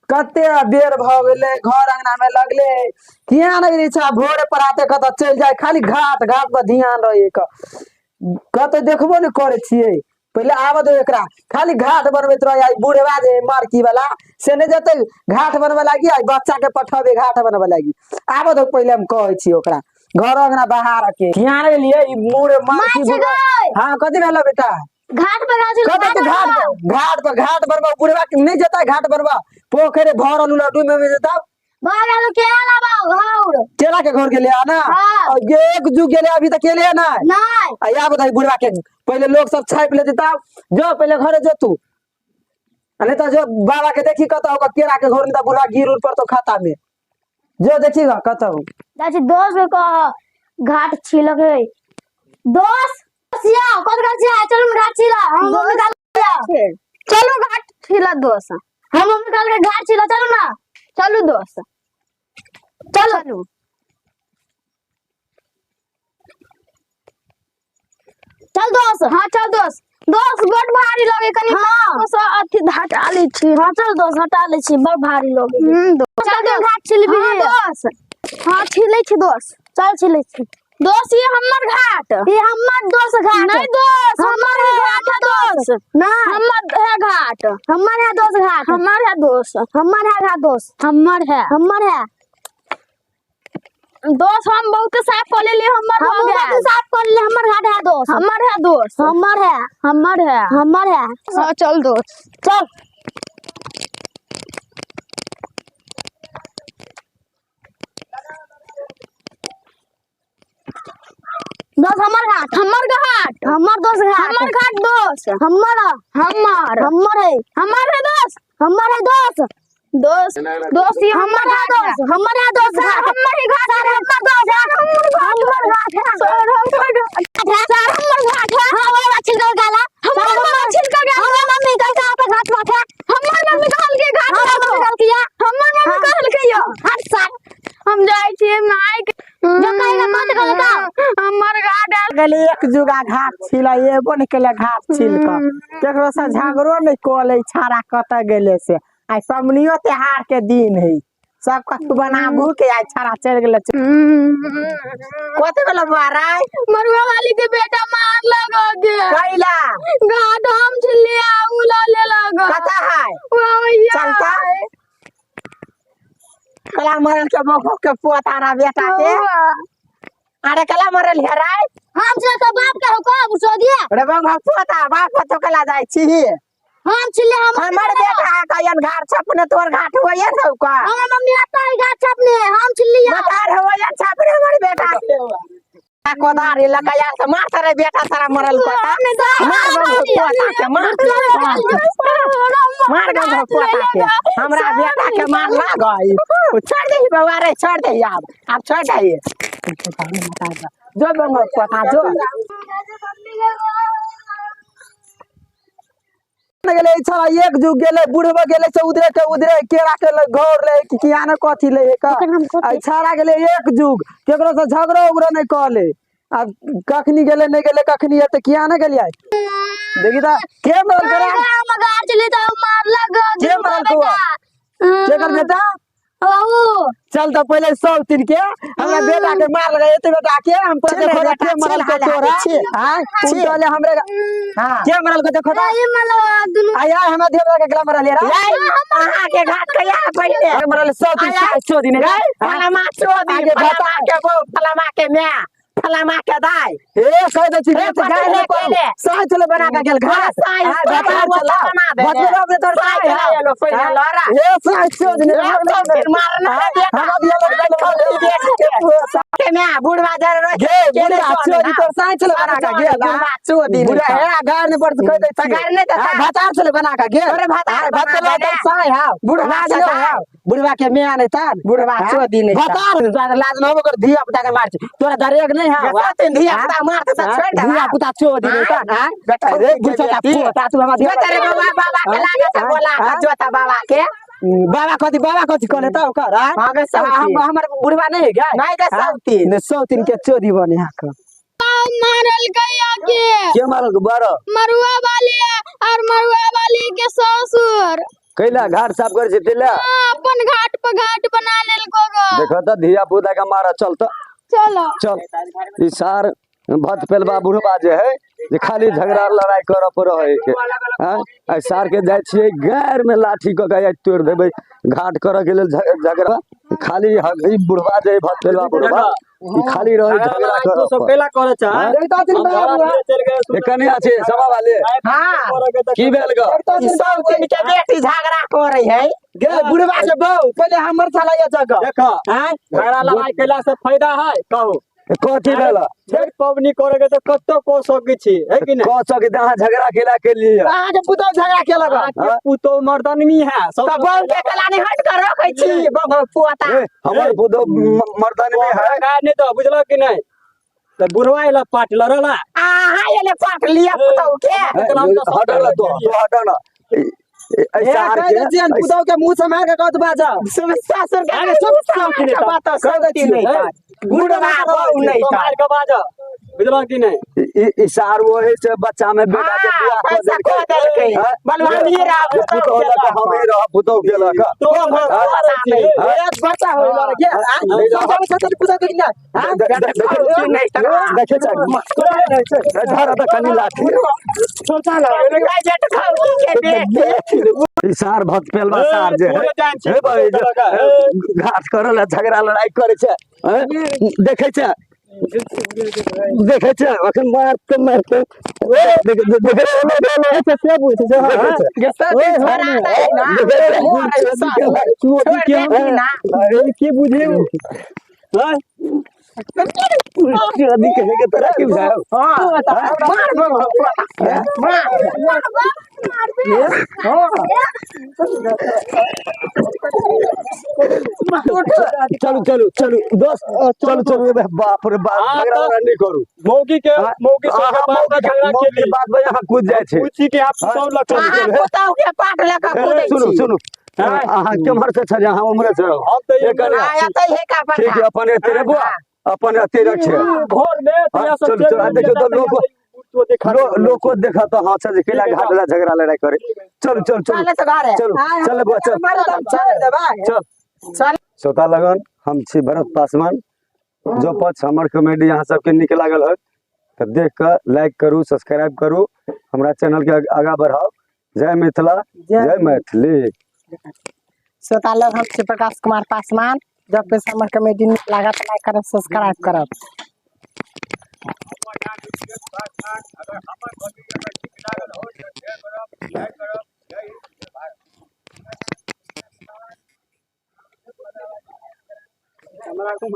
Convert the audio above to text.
कते बेर भ गेले घर अंगना में लगले किया नहीं रही भोरे पराते कत चल जाए खाली घाट घाट पर ध्यान रहे कत देखबो नहीं करे छिए पहले आब दो एकरा खाली घाट बनबैत रह बूढ़वा जे मार्की वाला से नहीं जते घाट बनबे लागी बच्चा के पठबे घाट बनबे लागी आब दो पहले हम कहे छी ओकरा घर अंगना बाहर के ध्यान लिए बूढ़े मार्की हां कथि भेल बेटा घाट पर घाट बनबा बुढ़वा नहीं जता घाट बनबा पोखरे भरल लड्डू में जता बागल केला घर केला के घर के ले आना हाँ। एक जू गेले अभी तक केले ना नहीं या बताई बुढ़वा के पहले लोग सब छाप लेते तब जो पहले घरे जो तू नहीं तो जो बाबा के देखी कत होगा केला के घर में बुढ़वा गिर उड़ पर तो खाता में जो देखीगा कत हो दाची दोस्त को घाट छिलक है दोस्त सिया कत घाट छिला चलो घाट छिला हम मम्मी काल चलो घाट छिला दोस्त हम मम्मी काल के घाट छिला चलो ना चलो दोस्त चलो चल दोस्त हाँ चल दोस्त दोस्त बड़ भारी लगे कनी हाँ सो अथी हटा ले छी हाँ चल दोस्त हटा ले छी बड़ भारी लगे चल दो घाट छिलबी हाँ दोस्त हाँ छिले छी दोस्त चल छिले छी दोस्त ये हमर घाट ये हमर दोस्त घाट नहीं दोस्त हमर घाट है दोस्त ना हमर है घाट हमर है दोस्त घाट हमर है दोस्त हमर है घाट दोस्त हमर है दोस्त हम बहुत साफ कर ले हमर हो गया साफ कर ले हमर घाट है दोस्त हमर है दोस्त हमर है हां चल दोस्त चल दोस्त हमर घाट हमर दोस्त घाट हमर घाट दोस्त हमर है दोस्त दोस्त ये हमर है दोस्त हमर है दोस्त हमर ही घाट है हमर दोस्त हमर घाट है सर हमर घाट है हां वो छिलका गाला हमर छिलका गाला हमर मम्मी कल का पे घाट माथे हमर मम्मी कहल के घाट कल किया हमर मम्मी कहल के यो हट सर हम जाय छी माई जो कहीं ना मत कहल का हमर घाट गले एक जुगा घाट छिला एगो निकले घाट छिलका केकरो से झगड़ो नहीं कोले छाड़ा कत गेले से आई समनियो त्योहार के दिन है सब कत बनाबू के आई छाड़ा चढ़ गेले कोते वाला मारा मरुआ वाली के बेटा मार लगा के कैला घाट हम छिलिया उला ले लगा कता है भैया चलता कला मरल के बखो के पोतारा बेटा के अरे कला मरल है राय हम से तो बाप का हुक्म सो दिया अरे बखो पोता बाप तो कला जाय छी हम छिले हमर बेटा है कयन घाट छपने तोर घाट होय न का हमर मम्मी आता है घाट छपने हम छिलिया बकार होय छपने हमर बेटा कोदार लगाया से मार तारे बेटा सारा मरल कोता मार पोता के मार गंगा पोता के हमरा बेटा के मार लागई छोड़ दे बउआ रे छोड़ दे अब छोड़ दे जो गंगा पोता जो गेले छला एक जुग गेले बुढ़वा गेले से उधरे केरा के घर ले किया न कथि ले आई छाड़ा गेले एक जुग केकरो से झगड़ो उगड़ो नहीं कहले अब कखनी गेले नहीं गेले कखनी है त किया न गेलिए देखी त के मरल करा हम गाड़ चली तो मार लगा के मरल को के कर बेटा बाबू चल तो पहले 100 दिन के हमरा बेटा के मार लगा एते बेटा के हम पर देखो के मरल के तोरा हां तू चले हमरे हां के मरल के देखो ये मतलब दुनु आया हमरा देवरा के गला मरल रे अहां के घाट कया पहले मरल 100 दिन रे फला मा 100 दिन फला के वो फला मा के मैं फला मा के दाई ए कह दे छी गाय ले पहले साई चले बना के गेल घाट साई चला बचरो में तोर साई है लो पहले लरा ए साई 100 दिन मारना हमरा दिया के मैं बुढ़वा जर गे बुढ़वा 100 दिन तोर साई चले बना के गेल 100 दिन बुढ़ा है गार ने पड़ कह दे गार ने त भातार चले बना के गेल अरे भातार साई है बुढ़वा है बुढ़वा के मैं नहीं था बुढ़वा 100 दिन भातार लाज न होकर धिया पुता के मार तोरा दरेग नहीं हां धिया पुता मार त छोड़ धिया पुता 100 दिन का हां बेटा रे गुछा पुता तू हमरा धिया तेरे बाबा के लागे से बोला जोता बाबा कथि कहले त कर हम हमर बुढ़वा नहीं है क्या नहीं के सौतीन के चोरी बने हां मारल गया के मारल बारो मरुआ वाली और मरुआ वाली के ससुर कैला घाट साफ कर जेतेला अपन घाट पर घाट बना लेल गोगो देखो त धिया पुता का मारा चल त चलो चल ई सार भत पेलबा बुढ़बा जे है जे खाली झगड़ा लड़ाई कर पर रहे के हैं आई सार के जाय छिए गैर में लाठी क के तोड़ देबे घाट कर के लेल झगड़ा खाली ई बुढ़बा जे भत पेलबा बुढ़बा ई खाली रहे झगड़ा कर सब केला करे छ एकने আছে सभा वाले हां की भेल ग सब दिन के बेटी झगड़ा करे है गे बुढ़वा से बहु पहले हमर साला ये जगह देखो हैं झगड़ा लड़ाई कैला से फायदा है कहू कथी भेल छठ पबनी करेके तो कत्तो को सकै छी है कि नहीं कह सके अहाँ झगड़ा केला के लिए अहाँ के पुतौ झगड़ा के लगा के पुतो मर्दनमी है सब त बहु के कलानी हट कर रखै छी बहु पुआता हमर बुधो मर्दान में है नहीं तो बुझलो कि नहीं तो बुढ़वा इला पाट लड़ला आहा येले पाट लिया पुतौ के हटल तो हटल ऐसा आर के पुतौ के मुंह से मार के कहत बाजा सासुर के सब बात सब नहीं था बुढ़वा बहु नहीं था मार के बाजा बुझलो कि नहीं इशार वो है से बच्चा में बेटा के बियाह कर पैसा खो देलकै बलवा मीरा पुतो लगा हम ही रह पुतो के लगा तो एक बच्चा हो लड़ के सब सब पूजा के ना देखे छ धर त कनी लाठी सोचा लगा जेट खाऊ के देख इशार भत पेलवा सार जे है भाई घाट करल झगड़ा लड़ाई करे छै देखे छ देखे छ अखन मारते मारते देखे से बुझे के बुझे शादी कहे के तरह क्यों जाओ चलो चलो चलो दोस्त चलो चलो बाप रे बाप झगड़ा नहीं करू मौगी से बात झगड़ा के लिए बात भाई यहाँ कूद जाए छे पूछी के आप सब लग पुतौ के पाट लगा कूदै सुनो सुनो अहाँ केम्हर से छ अहाँ उम्हरे से हम तो ये आया त हे का ठीक है अपन तेरे बुआ अपन अते रखे घर में या सब चलो चलो देखो तो लोग को देखा तो हाथ से केला घाटला झगड़ा लड़ाई करे चल चल चल चले से घर चलो चल बुआ चल चल श्रोता लगन हम छी भरत पासवान जो पक्ष हमर कॉमेडी यहाँ सबके निक लागल है तो देख कर लाइक करू सब्सक्राइब करू हमरा चैनल के आगा बढ़ाओ जय मिथिला जय मैथिली श्रोता लोग हम छी प्रकाश कुमार पासवान जब पे हमर कॉमेडी निक लागत लाइक करब सब्सक्राइब करब हमारा को